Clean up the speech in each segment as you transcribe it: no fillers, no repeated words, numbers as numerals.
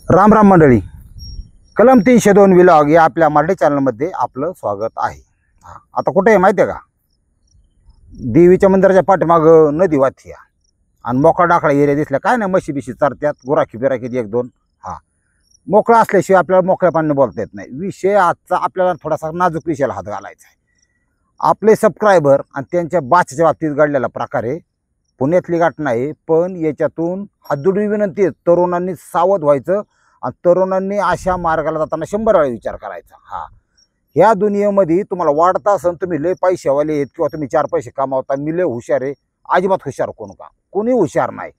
राम राम मंडळी, कलम 302 विलॉग या आपल्या मराठी चॅनलमध्ये आपलं स्वागत आहे. आता कुठे आहे माहिती आहे का? देवीच्या मंदिराच्या पाठीमागं नदी वाहती आहे आणि मोकळा डाकळा एरिया दिसला काय नाही, म्हशी बिशी चरत्यात, गुराखी बिराखी एक दोन. मोकळा असल्याशिवाय आपल्याला मोकळ्या पाण्याने बोलता येत नाही. विषय आजचा आपल्याला थोडासा नाजूक विषयाला हात घालायचा आहे. आपले सबस्क्रायबर आणि त्यांच्या बाचच्या बाबतीत घडलेला प्रकार आहे. पुण्यातली घटना आहे, पण याच्यातून हातजोडून विनंती आहे, तरुणांनी सावध व्हायचं आणि तरुणांनी अशा मार्गाला जाताना 100 वेळा विचार करायचा. ह्या दुनियेमध्ये तुम्हाला वाटतं असं तुम्ही लय पैशावाले आहेत किंवा तुम्ही 4 पैसे कमावता, मी लय हुशार आहे, अजिबात हुशार कोणी हुशार नाही.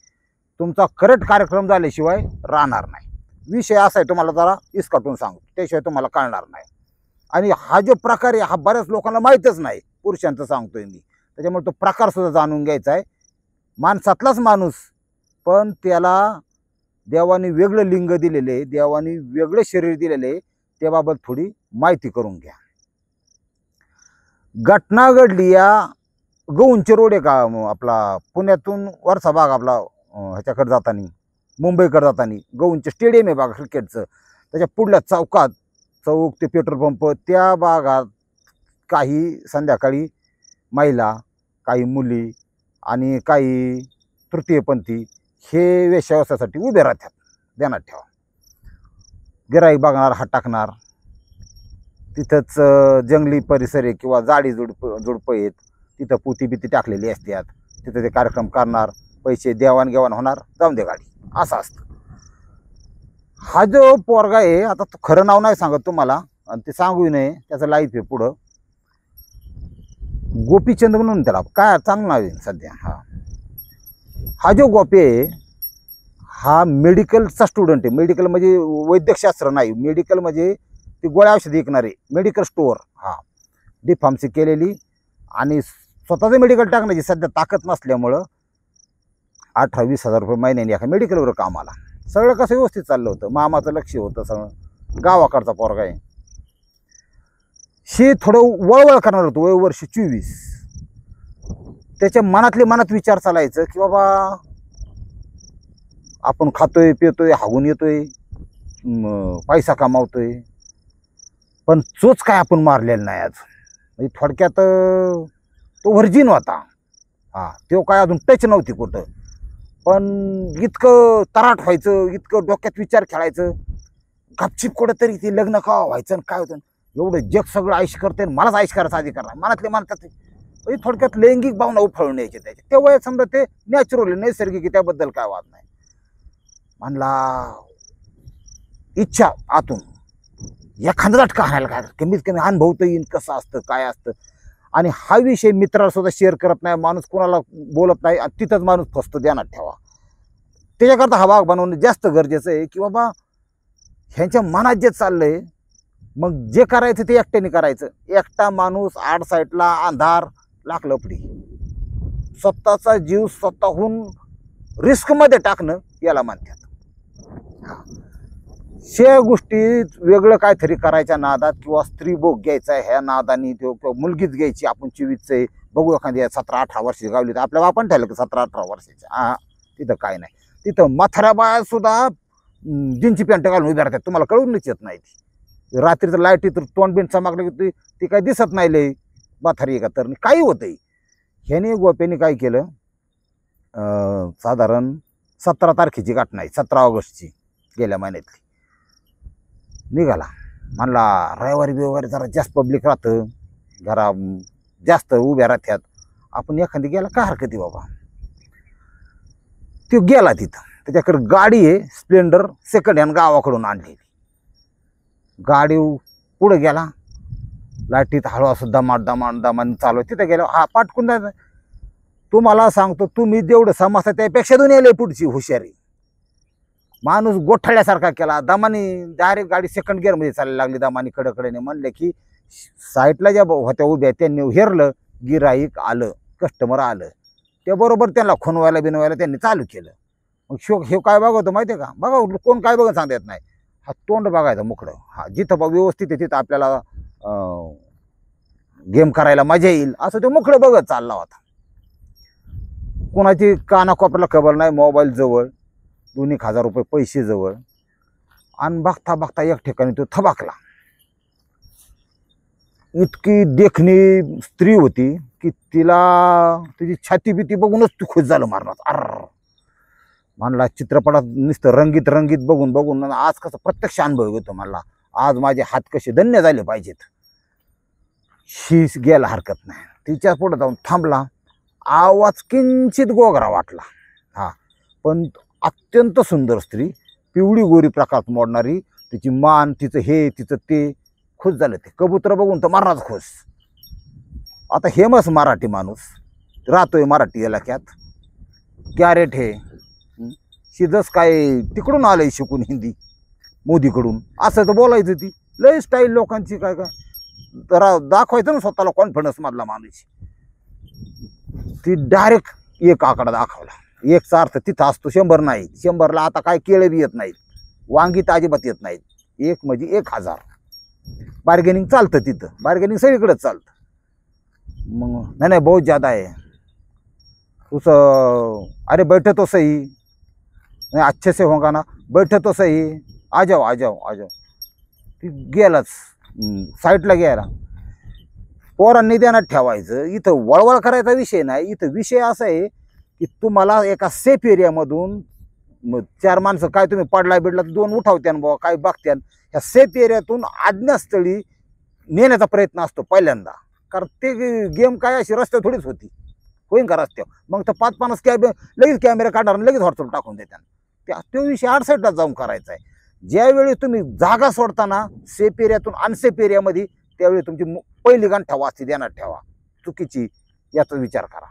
तुमचा करेक्ट कार्यक्रम झाल्याशिवाय राहणार नाही. विषय असा आहे, तुम्हाला जरा इसकाटून सांगतो, त्याशिवाय तुम्हाला कळणार नाही. आणि हा जो प्रकार आहे हा बऱ्याच लोकांना माहीतच नाही, पुरुषांचं सांगतोय मी. त्याच्यामुळे तो प्रकार सुद्धा जाणून घ्यायचा आहे. माणसातलाच माणूस, पण त्याला देवाने वेगळं लिंग दिलेले, देवाने वेगळं शरीर दिलेले, त्याबाबत थोडी माहिती करून घ्या. घटना घडली या गौंचे रोड आहे का आपला, पुण्यातून वरचा भाग आपला, ह्याच्याकडे जाताना मुंबईकडे जाताना गौंचे स्टेडियम आहे बघा क्रिकेटचं, त्याच्या पुढल्या चौकात, चौक ते पेट्रोल पंप, त्या भागात काही संध्याकाळी महिला, काही मुली आणि काही तृतीयपंथी हे वेश्यावसासाठी उभे राहतात. ध्यानात ठेवा. गिराईक बघणार, हात टाकणार. तिथंच जंगली परिसर आहे किंवा जाडी झुडपं आहेत, तिथं पुती बिती टाकलेली असतात, तिथं ते कार्यक्रम करणार, पैसे देवाणघेवाण होणार, जाऊन दे गाडी, असं असतं. हा जो पोरगा आहे, आता तो खरं नाव नाही सांगत तुम्हाला आणि ते सांगू नये, त्याचं लाईफ आहे पुढं. गोपीचंद म्हणून त्याला काय चांगलं नाव आहे सध्या. हा जो गोपी आहे हा मेडिकलचा स्टुडंट आहे. मेडिकल म्हणजे वैद्यकशास्त्र नाही, मेडिकल म्हणजे ती गोळ्या औषधी विकणारे मेडिकल स्टोअर. डी फार्मसी केलेली आणि स्वतःचं मेडिकल टाकण्याची सध्या ताकद नसल्यामुळं 18-20 हजार रुपये महिन्याने एका मेडिकलवर कामाला. सगळं कसं व्यवस्थित चाललं होतं, मामाचं लक्ष होतं, सगळं गावाकडचा पोरगा आहे. हे थोडं वळवळ करणार होतं, वय वर्ष 24. त्याच्या मनात विचार चालायचं की बाबा आपण खातोय पितोय, हागून येतोय, पैसा कमावतोय, पण चोच काय आपण मारलेला नाही आज. म्हणजे थोडक्यात तो व्हर्जिन होता. तो काय अजून टच नव्हती कुठं, पण इतकं तराट व्हायचं, इतकं डोक्यात विचार खेळायचं, गपचिप कुठंतरी ते लग्न का व्हायचं आणि काय होतं, एवढं जग सगळं आयुष करते, मलाच आयुष करायचा अधिकार नाही, मनात म्हणजे थोडक्यात लैंगिक भावना उफळून यायची त्याच्या. ते वयात समजा ते नॅचरल नैसर्गिक, त्याबद्दल काय वाद नाही. म्हणला इच्छा आतून एखादा झटका आणायला, काय कमीत कमी अनुभव तर येईन कसं असतं काय असतं. आणि हा विषय मित्राला सुद्धा शेअर करत नाही माणूस, कोणाला बोलत नाही, तिथंच माणूस फसतो. ध्यानात ठेवा. त्याच्याकरता हा भाग बनवणं जास्त गरजेचं आहे की बाबा ह्यांच्या मनात जे चाललंय, मग जे करायचं ते एकट्याने करायचं. एकटा माणूस आड साईडला, अंधार, लाख लफडी, स्वतःचा जीव स्वतःहून रिस्कमध्ये टाकणं याला म्हणतात. शे गोष्टी वेगळं काहीतरी करायच्या नादात किंवा स्त्री भोग घ्यायचा ह्या नादानी, किंवा मुलगीच घ्यायची, आपण 24चं आहे, बघू एखादी 17-18 वर्षाची गावली तर आपल्याला आपण ठेवलं की 17-18 वर्षाच्या. तिथं काय नाही, तिथं म्हाताऱ्या बाया सुद्धा जीन्सची पॅन्ट घालून उभ्या राहतात, तुम्हाला कळूनच येत नाही. रात्रीचं लाईटी तर तोंड बिंड चमकलं की ती काही दिसत नाही, लय म्हातारी का तर काही होतंय. ह्याने गोप्याने काय केलं, साधारण 17 तारखेची घटना आहे, 17 ऑगस्टची, गेल्या महिन्यातली. निघाला, म्हणला रविवारी बिवारी जरा जास्त पब्लिक राहतं, जरा जास्त उभ्या राहत्यात, आपण एखादी गेला काय हरकत आहे बाबा. तो गेला तिथं, त्याच्याकडे गाडी आहे स्प्लेंडर, सेकंड हँड गावाकडून आणलेली. गाडी पुढे गेला, लाईटीत हळू असं दमान चालू. तिथं गेलो, पाठकून जायचं. तुम्हाला सांगतो, तुम्ही जेवढं समजता त्यापेक्षा दुनियाला पुढची हुशारी. माणूस गोठळल्यासारखा केला, दमानी डायरेक्ट गाडी सेकंड गिअरमध्ये चालायला लागली, दमानी कडेकडेने. म्हणले की साईडला ज्या होत्या उभ्या त्यांनी हेरलं, गिराईक आलं, कस्टमर आलं, त्याबरोबर त्यांना खुनवायला बिनवायला त्यांनी चालू केलं. मग हे काय बघतो माहिती आहे का, बघा कोण काय बघत सांगता येत नाही, तोंड बघायचं मोकळं. जिथं व्यवस्थित आहे तिथं आपल्याला गेम करायला मजा येईल असं तो मोकळं बघत चालला होता. कोणाची कानाकोपऱ्याला खबर नाही, मोबाईल जवळ, 2,000 रुपये पैसे जवळ. आणि बघता बघता एक ठिकाणी तो थबाकला. इतकी देखणी स्त्री होती की तिला तिची छाती बिती बघूनच तू खुश झालं मारणार. म्हणला चित्रपटात नुसतं रंगीत रंगीत बघून बघून आज कसं प्रत्यक्ष अनुभव घेतो. म्हणला आज माझे हात कसे धन्य झाले पाहिजेत. शीस घ्यायला हरकत नाही. तिच्या पुढे जाऊन थांबला. आवाज किंचित गोगरा वाटला. हा, पण अत्यंत सुंदर स्त्री, पिवळी गोरी प्रकारात मोडणारी, तिची मान, तिचं हे तिचं ते. खुश झालं ते. कबूतर बघून तर महाराज खुश. आता हेमस मराठी माणूस राहतोय मराठी इलाक्यात. कॅरेट हे शिजस काय तिकडून आलंय शिकून हिंदी मोदीकडून असं तर बोलायचं. ती लय स्टाईल लोकांची. काय काय जरा दाखवायचं ना स्वतःला कॉन्फिडन्स मधला माणूस. ती डायरेक्ट एक आकडा दाखवला. एकचा अर्थ तिथं असतो 100 नाही. 100ला आता काय केळे बी येत नाहीत, वांगी तर अजिबात येत नाहीत. 1 म्हणजे 1000. बार्गेनिंग चालतं तिथं. बार्गेनिंग सगळीकडेच चालतं. मग नाही बहुत ज़्यादा है उस. अरे बैठे तो सही, नहीं अच्छे से होगा ना, बैठे तो सही, आ जाओ आ जाओ आ जाओ. ती गेलाच साईडला गेला. पोरांनी ध्यानात ठेवायचं, इथं वळवळ करायचा विषय नाही. इथं विषय असा आहे की तुम्हाला एका सेफ एरियामधून 4 माणसं काय तुम्ही पडला बिडला 2 उठावत्यान बुवा, काय बघत्यान. ह्या सेफ एरियातून आज्ञास्थळी नेण्याचा प्रयत्न असतो पहिल्यांदा. कारण ते गेम काय अशी रस्त्यावर थोडीच होती, होईन का रस्त्यावर. मग तर 5-50 लगेच कॅमेरा काढणार आणि लगेच व्हॉट्सअप टाकून देतात. तो विषय आडसाईडला जाऊन करायचा आहे. ज्यावेळी तुम्ही जागा सोडताना सेफ एरियातून अनसेफ एरियामध्ये, त्यावेळी तुमची पहिली गांठ वाचती ध्यानात ठेवा. चुकीची याचा विचार करा.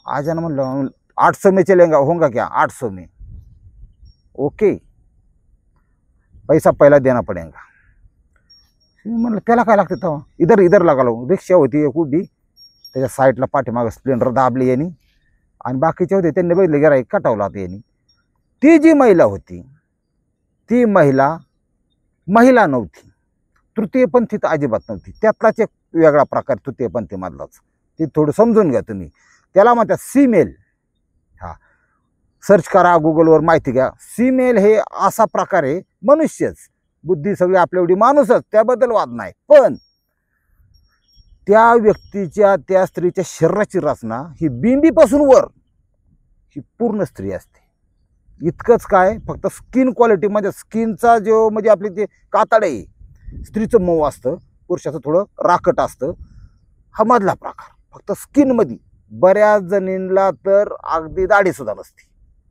आजानं म्हणलं 800 में चलेगा, होगा क्या 800 में? ओके, पैसा पहिला देना पडेगा. म्हणलं त्याला काय लागतं तेव्हा. इधर लगालो. रिक्षा होती एक उभी, त्याच्या साईडला पाठीमागं स्प्लेंडर दाबली यांनी, आणि बाकीचे होते त्यांनी बघितलं गिराईक कटावला होता यांनी. ती जी महिला होती ती महिला नव्हती, तृतीयपंथी तर अजिबात नव्हती. त्यातलाच एक वेगळा प्रकार तृतीयपंथीमधलाच. ते थोडं समजून घ्या तुम्ही. त्याला म्हणतात सीमेल. हा, सर्च करा गुगलवर, माहिती घ्या. सीमेल हे असा प्रकार आहे. मनुष्यच, बुद्धी सगळी आपल्या एवढी माणूसच, त्याबद्दल वाद नाही. पण त्या व्यक्तीच्या, त्या स्त्रीच्या शरीराची रचना ही बिंबीपासून वर ही पूर्ण स्त्री असते. इतकंच काय, फक्त स्किन क्वालिटीमध्ये स्किनचा जो म्हणजे आपली ते कातड आहे, स्त्रीचं मऊ असतं, पुरुषाचं थोडं राकट असतं. हा मधला प्रकार. फक्त स्किनमध्ये बऱ्याच जणींना तर अगदी दाढी सुद्धा नसती.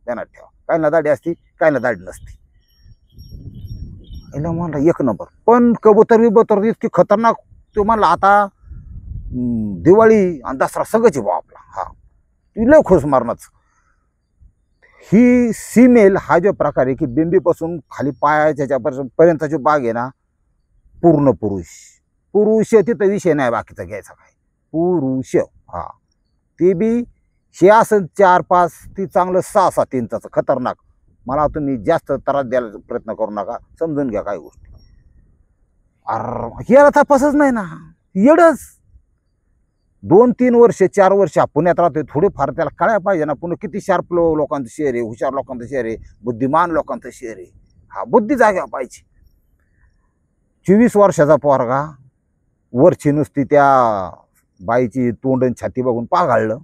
ध्यानात ठेवा. काहींना दाढी असती, काहींना दाढी नसती. याला म्हणला 1 नंबर. पण कबूतर इतकी खतरनाक. तो म्हणला आता दिवाळी आणि दसरा सगळंच आहे आपला. हा, ती लय खुश मारणारच. ही सीमेल हा जो प्रकार आहे की बिंबीपासून खाली पायाच्या पर्यंतची बाग आहे ना, पूर्ण पुरुष तिथं विषय नाही बाकीचा घ्यायचा काय. पुरुष. हा, ते बी हे असं 4-5, ती चांगलं 6-7 इंचाचं खतरनाक. मला तुम्ही जास्त त्रास द्यायला प्रयत्न करू नका, समजून घ्या काही गोष्टी. अरे याला तपासच नाही ना, येडच. 2-3 वर्ष 4 वर्ष पुण्यात राहतोय, थोडेफार त्याला कळायला पाहिजे ना. पुन्हा किती शार्प लोकांचं शहर आहे, हुशार लोकांचं शहर आहे, बुद्धिमान लोकांचं शहर आहे. हा, बुद्धी जाग्या पाहिजे. 24 वर्षाचा पोरगा वरची नुसती त्या बाईची तोंडन छाती बघून पाघाळलं.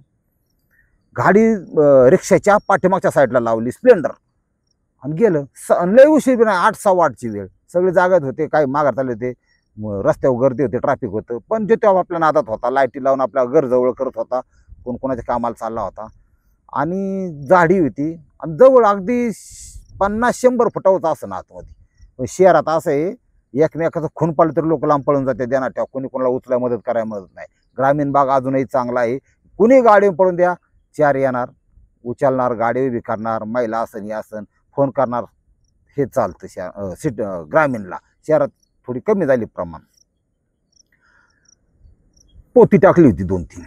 गाडी रिक्षाच्या पाठीमागच्या साईडला लावली स्प्लेंडर आणि गेलं. लय उशीर बी नाही, 8-8:15ची वेळ. सगळे जागत होते, काही माघार चालले होते, रस्त्यावर गर्दी होती, ट्रॅफिक होतं. पण जो तेव्हा आपल्या नादात होता, लाईटी लावून आपल्या घरजवळ करत होता, कोण कोणाच्या कामाला चालला होता. आणि झाडी होती आणि जवळ अगदी 50-100 फुटावरच असं ना आतमध्ये. शहरात असं आहे, एकमेकाचं खून पाळलं तरी लोक लांब पळून जाते. ध्यानात ठेवा. कोणी कोणाला उचलायला मदत करायला मदत नाही. ग्रामीण भाग अजूनही चांगला आहे. कुणी गाडी पळून द्या, 4 येणार, उचलणार, गाडी उभी करणार, महिला असन या असन, फोन करणार. हे चालतं ग्रामीणला. शहरात थोडी कमी झाली प्रमाण. पोती टाकली होती 2-3.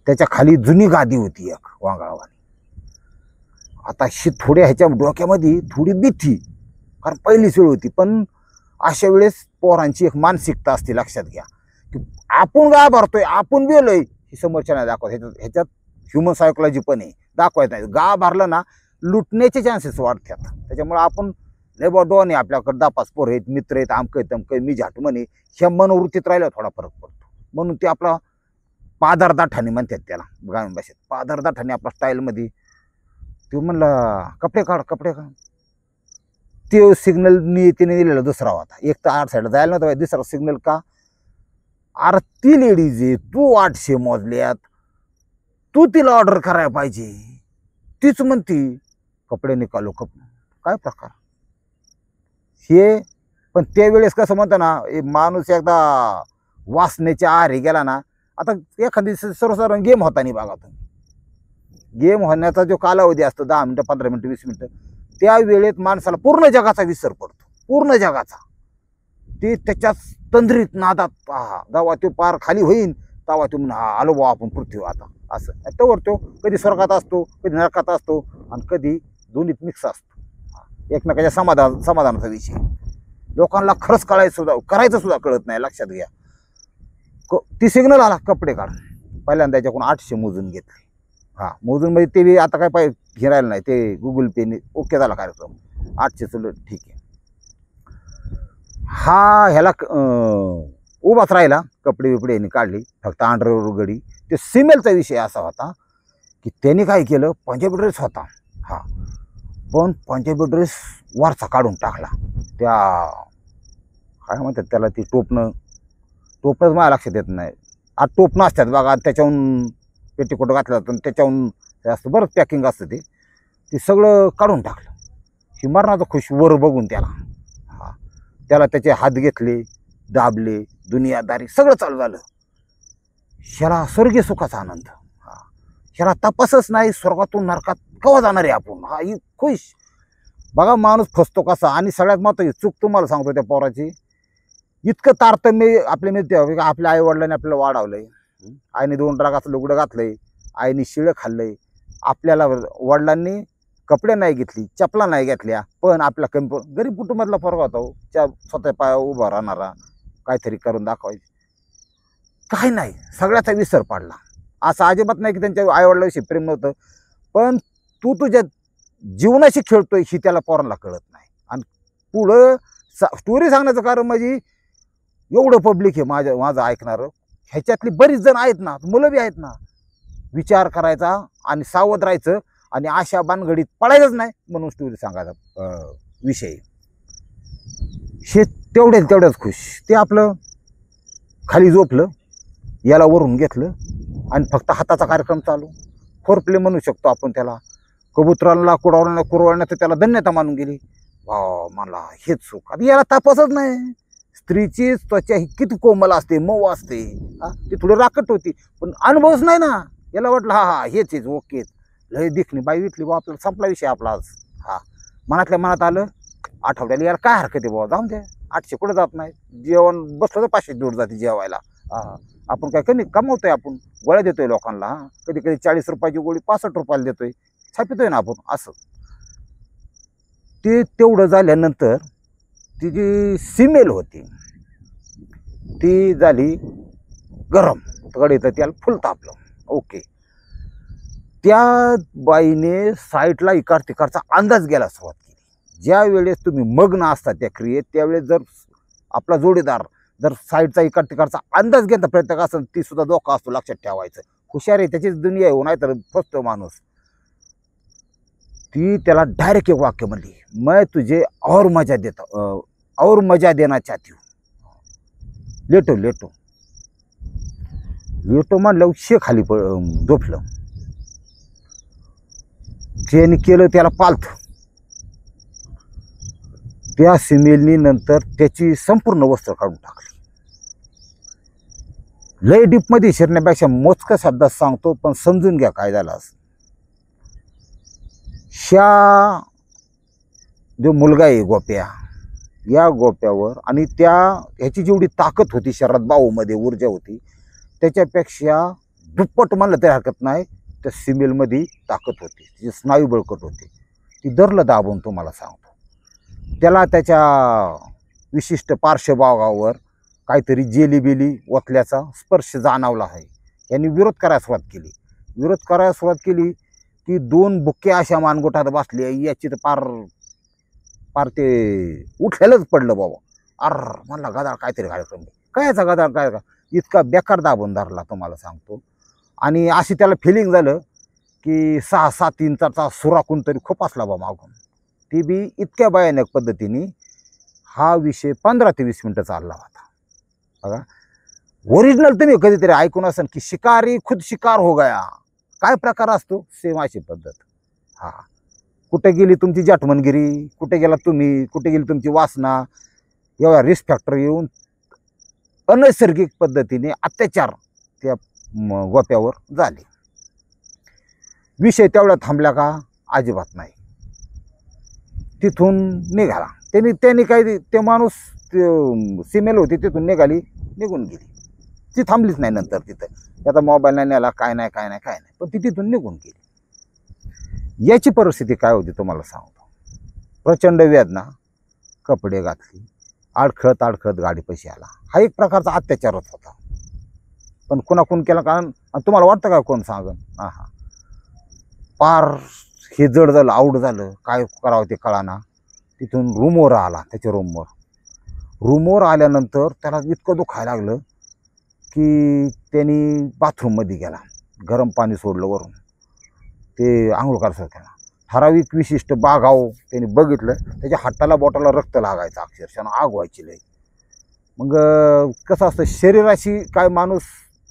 त्याच्या खाली जुनी गादी होती एक वांगाळवानी. आता ही थोड्या ह्याच्या डोक्यामध्ये थोडी भीती, कारण पहिलीच वेळ होती. पण अशा वेळेस पोरांची एक मानसिकता असते, लक्षात घ्या, की आपण घाबरतोय, आपण गेलोय, ही समोरच्या नाही दाखवत. ह्याच्यात ह्युमन सायकोलॉजी पण आहे, दाखवायचं नाही. भरलं ना लुटण्याचे चान्सेस वाढतात. त्याच्यामुळे आपण लय बा दोन आहे आपल्याकडे 10-5 पोरं आहेत, मित्र आहेत, आमकं तमकं मी झाट म्हणे, ह्या मनोवृत्तीत राहिला थोडा फरक पडतो. म्हणून ते आपला पादरदाठाने म्हणतात त्याला ग्रामीण भाषेत, पादरदाठाने आपला स्टाईलमध्ये. तो म्हणला कपडे काढ कपडे काढ. ते सिग्नल नियतीने दिलेला दुसरा होता, एक तर 8 साईडला जायला नव्हतं, दुसरा सिग्नल का, अरे ती लेडीज आहे, तू 800 मोजल्यात, तू तिला ऑर्डर करायला पाहिजे, तीच म्हणती कपडे निकालो काय प्रकार हे. पण त्यावेळेस कसं म्हणतं ना, माणूस एकदा वासनेच्या आहारी गेला ना, आता एखादी सर्वसाधारण गेम होता नाही बघा तुम्ही, गेम होण्याचा जो कालावधी असतो 10 मिनिटं 15 मिनिटं 20 मिनिटं, त्या वेळेत माणसाला पूर्ण जगाचा विसर पडतो, पूर्ण जगाचा. ते त्याच्या तंद्रीत नादात जेव्हा तो पार खाली होईन तेव्हा तो म्हणून आलो बा आपण पृथ्वी आता असं. त्यावर तो कधी स्वर्गात असतो, कधी नरकात असतो, आणि कधी दोन्हीत मिक्स असतो. एकमेकाच्या समाधानाचा विषय. लोकांना खरंच करायचं सुद्धा कळत नाही, लक्षात घ्या. ती सिग्नल आला कपडे काढ, पहिल्यांदा त्याच्याकडून 800 मोजून घेतले. मोजून म्हणजे ते आता काय पाहिजे घेरायला नाही, ते गुगल पेने ओके झाला कार्यक्रम, 800 चल ठीक आहे. ह्याला उभाच राहिला, कपडे बिपडे यांनी काढली, फक्त अंडरवर गडी. ते सिमेलचा विषय असा होता की त्यांनी काय केलं, पंजाबी ड्रेस होता पण पंजाबी ड्रेस वरचा काढून टाकला. त्या काय म्हणतात त्याला, ती टोपणंच माझ्या लक्षात येत नाही, आज टोपणं असतात बघा, त्याच्याहून पेटीकोट घातलं जातं, त्याच्याहून जास्त बरंच पॅकिंग असतं, ते सगळं काढून टाकलं. ही मरणाचं खुश वर बघून त्याला त्याचे हात घेतले, दाबले, दुनियादारी सगळं चालू झालं. ह्याला स्वर्गीय सुखाचा आनंद, ह्याला तपासच नाही, स्वर्गातून नरकात केव्हा जाणार आहे आपण, ही खुश. बघा माणूस फसतो कसा. आणि सगळ्यात महत्त्वाची चूक तुम्हाला सांगतो त्या पोराची, इतकं तारतम्य आपल्या मिळते. आपल्या आईवडिलांनी आपल्याला वाढवलंय, आईने 2 रागाचं लुगडं घातलंय, आईने शिळं खाल्लंय, आपल्याला वडिलांनी कपडे नाही घेतली, चपला नाही घेतल्या, पण आपला गरीब कुटुंबातला पोरगा होता, स्वतः पायावर उभा राहणारा, काहीतरी करून दाखवायचे, काही नाही, सगळ्याचा विसर पडला. असं अजिबात नाही की त्यांच्या आईवडिलाविषयी प्रेम नव्हतं, पण तू तुझ्या जीवनाशी खेळतोय ही त्याला पोरांना कळत नाही. आणि पुढं स्टोरी सांगण्याचं कारण म्हणजे एवढं पब्लिक आहे माझं ऐकणारं, ह्याच्यातली बरीच जण आहेत ना, मुलं बी आहेत ना. विचार करायचा आणि सावध राहायचं, आणि अशा बानगडीत पडायचंच नाही, म्हणून स्टोरी सांगायचा विषय. हे तेवढ्याच खुश. ते आपलं खाली झोपलं, याला वरून घेतलं, आणि फक्त हाताचा कार्यक्रम चालू. फोरप्ले म्हणू शकतो आपण त्याला. कबुतराला कुरवण्याचं त्याला धन्यता मानून गेली. मला हेच सुख. आता याला तापसच नाही. स्त्रीची त्वचा ही किती कोमल असते, मऊ असते, ती थोडी राकट होती, पण अनुभवच नाही ना. याला वाटलं हेच ओके, लय दिखणी बाई विटली बा, आपल्याला संपला विषय आपला आज. मनातल्या मनात आलं, आठवड्याला याला काय हरकत आहे बाबा, जाऊन द्या, 800 कुठं जात नाही. जेवण बसलं तर 500 दूर जाते जेवायला. आपण काय कमी कमवतोय, आपण गोळ्या देतोय लोकांना. कधी कधी 40 रुपयाची गोळी 65 रुपयाला देतोय, छापितोय ना आपण असं. ते तेवढं झाल्यानंतर ती जी सिमेल होती ती झाली गरम, कडे तर त्याला फुल तापलं. ओके, त्या बाईने साईटला इकार तिकारचा अंदाज घ्यायला सुरुवात केली. ज्या वेळेस तुम्ही मग्न असता त्या क्रियेत, त्यावेळेस जर आपला जोडीदार जर साईडचा इकार तिकारचा अंदाज घेता प्रत्येक असेल, ती सुद्धा धोका असतो, लक्षात ठेवायचं. हुशार आहे, त्याचीच दुनिया आहे, नाही तर फसतो माणूस. ती त्याला डायरेक्ट एक वाक्य म्हणली, मैं तुझे और मजा देना चाहती हूँ, लेटो लेटो लेटो म्हणलं, खाली झोपलं. त्याने केलं त्याला पालथ. त्या सिमेलनी नंतर त्याची संपूर्ण वस्त्र काढून टाकली. लय डीप मध्ये शिरण्यापेक्षा मोजक्या शब्दात सांगतो, पण समजून घ्या काय झालं असं. जो मुलगा आहे गोप्या, या गोप्यावर आणि ह्याची जेवढी ताकद होती शरीरात, बाहूमध्ये ऊर्जा होती, त्याच्यापेक्षा दुप्पट म्हणलं तरी हरकत नाही, त्या सिमेलमध्ये ताकद होती, तिचे स्नायू बळकट होते. ती धरलं दाबून तुम्हाला सांगतो. त्याला त्याच्या विशिष्ट पार्श्वभागावर काहीतरी जेली ओतल्याचा स्पर्श जाणवला आहे. यांनी विरोध करायला सुरुवात केली. ती 2 बुक्के अशा मानगोटात बसली, याची तर पार ते उठलेलंच पडलं बाबा. अर म्हणला गदाळ काहीतरी कार्यक्रम कायचा गदाळ काय का इतका बेकार दाबून धरला तुम्हाला सांगतो. आणि अशी त्याला फिलिंग झालं की 6-7 इंचाचा सुरा कोणतरी खूप असला बा मागून. ती बी इतक्या भयानक पद्धतीने हा विषय 15 ते 20 मिनटं चालला होता. बघा ओरिजिनल तुम्ही कधीतरी ऐकून असेल की शिकारी खुद शिकार हो गया, काय प्रकार असतो सेम अशी पद्धत. हा कुठे गेली तुमची जाटमनगिरी, कुठे गेला तुम्ही, कुठे गेली तुमची वासना, एवढ्या रिस्क फॅक्टर येऊन अनैसर्गिक पद्धतीने अत्याचार त्या गोप्यावर झाले. विषय तेवढा थांबला का? अजिबात नाही. तिथून निघाला त्यांनी काय ते माणूस सीमेला होती तिथून निघून गेली. ती थांबलीच नाही नंतर तिथं. आता मोबाईल नाही नेला काय नाही पण ती तिथून निघून गेली. याची परिस्थिती काय होती तुम्हाला सांगतो. प्रचंड वेदना, कपडे घातली, अडखळत गाडी पैसे आला. हा एक प्रकारचा अत्याचारच होता. पण कुणाकून केला कारण तुम्हाला वाटतं का कोण सांगन? हा पार हे जड झालं, आऊट झालं, काय करावं ते कळाना. तिथून रूमवर आला. त्याच्या रूमवर आल्यानंतर त्याला इतकं दुखायला लागलं की त्यांनी बाथरूममध्ये गेला. गरम पाणी सोडलं वरून, ते आंघोळ करायचं. ठराविक विशिष्ट बागाव त्यांनी बघितलं, त्याच्या हाताला बोटाला रक्त लागायचं, अक्षरशः आग व्हायची लई. मग कसं असतं शरीराशी काय माणूस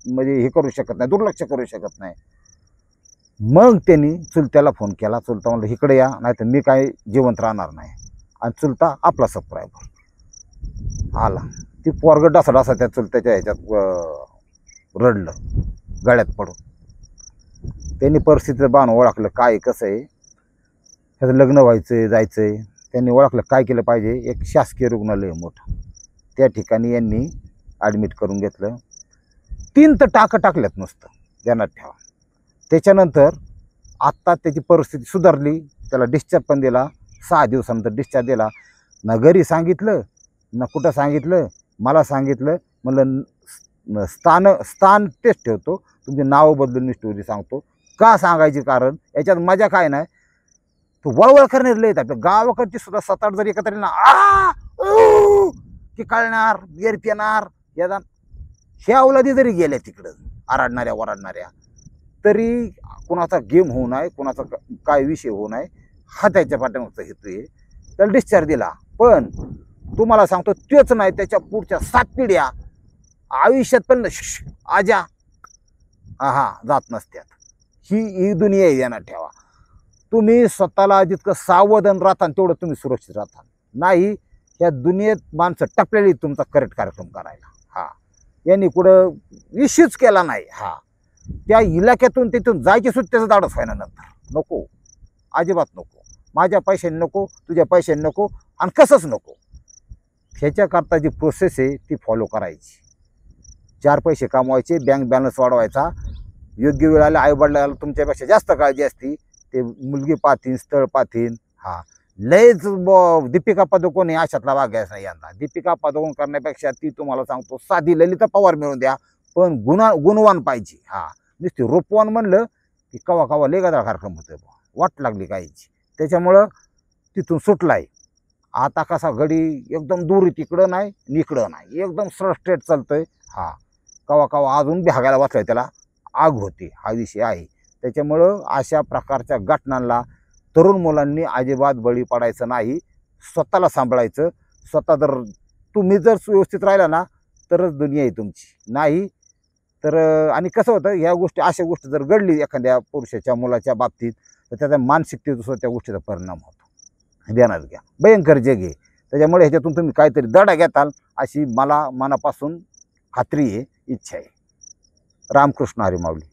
म्हणजे हे करू शकत नाही, दुर्लक्ष करू शकत नाही. मग त्यांनी चुलत्याला फोन केला. चुलता म्हणलं इकडे या, नाही तर मी काय जिवंत राहणार नाही. आणि चुलता आपला सबस्क्रायबर आला. ती पोरगं डासा त्या चुलत्याच्या ह्याच्यात रडलं गळ्यात पडून. त्यांनी परिस्थितीचं बाण ओळखलं काय कसं आहे, त्याचं लग्न व्हायचं जायचं. त्यांनी ओळखलं काय केलं पाहिजे. एक शासकीय रुग्णालय मोठं, त्या ठिकाणी यांनी ॲडमिट करून घेतलं. 3 तर टाकल्यात नुसतं, ध्यानात ठेवा. त्याच्यानंतर आत्ता त्याची परिस्थिती सुधारली. त्याला डिस्चार्ज पण दिला. 6 दिवसानंतर डिस्चार्ज दिला. ना घरी सांगितलं ना कुठं सांगितलं. मला सांगितलं, म्हणलं स्थान टेस्ट ठेवतो, तुमचे नाव बदलून मी स्टोरी सांगतो. का सांगायची कारण याच्यात मजा काय नाही. तो वळवळ करणारे लय आपल्या गावाकडची सुद्धा 7-8 जरी एकत्र ना की कळणार गेर पिणार या ह्या अवलादी जरी गेल्या तिकडं आरडणाऱ्या वराडणाऱ्या, तरी कोणाचा गेम होऊ नये, कोणाचा काय विषय होऊ नये, हा त्याच्या पाठीमागचा हेतू आहे. त्याला डिस्चार्ज दिला. पण तुम्हाला सांगतो तेच नाही, त्याच्या पुढच्या 7 पिढ्या आयुष्यात पण आजा जात नसत्यात. ही दुनिया आहे, ध्यानात ठेवा. तुम्ही स्वतःला जितकं सावधान राहता तेवढं तुम्ही सुरक्षित राहता. नाही या दुनियेत माणसं टपलेली तुमचा करेक्ट कार्यक्रम करायला. यांनी कुठं इश्यूच केला नाही. त्या इलाक्यातून तिथून जायची सुद्धा त्याचं धाडस व्हायला नंतर नको, अजिबात नको. माझ्या पैशाने नको, तुझ्या पैशाने नको, आणि कसंच नको. ह्याच्याकरता जी प्रोसेस आहे ती फॉलो करायची. 4 पैसे कमवायचे, बँक बॅलन्स वाढवायचा. योग्य वेळाला आईवडिलाला तुमच्यापेक्षा जास्त काळजी असती. ते मुलगी पाहतीन, स्थळ पाहतीन. लयच दीपिका पादुकोण अशातला वागायचा नाही यंदा. दीपिका पादुकोण करण्यापेक्षा ती तुम्हाला सांगतो साधी ललिता पवार मिळून द्या, पण गुणवान पाहिजे. नुसती रूपवान म्हणलं की कवा लय गदाळ कार्यक्रम होतोय, वाट लागली काहीची. त्याच्यामुळं तिथून सुटलाय. आता कसा घडी एकदम दूर तिकडं नाही निकडं नाही, एकदम स्ट्रेट चालतोय. कवा अजून भागायला बसलाय, त्याला आग होते. हा विषय आहे. त्याच्यामुळं अशा प्रकारच्या घटनांना तरुण मुलांनी अजिबात बळी पडायचं नाही. स्वतःला सांभाळायचं. स्वतः जर तुम्ही जर व्यवस्थित राहिला ना तरच दुनिया आहे तुमची. नाही तर आणि कसं होतं ह्या गोष्टी अशा गोष्टी जर घडली एखाद्या पुरुषाच्या मुलाच्या बाबतीत तर त्याच्या मानसिकतेवर सुद्धा त्या गोष्टीचा परिणाम होतो. ध्यानात घ्या. भयंकर जग आहे. त्याच्यामुळे ह्याच्यातून तुम्ही काहीतरी धडा घेताल अशी मला मनापासून खात्री आहे, इच्छा आहे. रामकृष्ण हरी माऊली.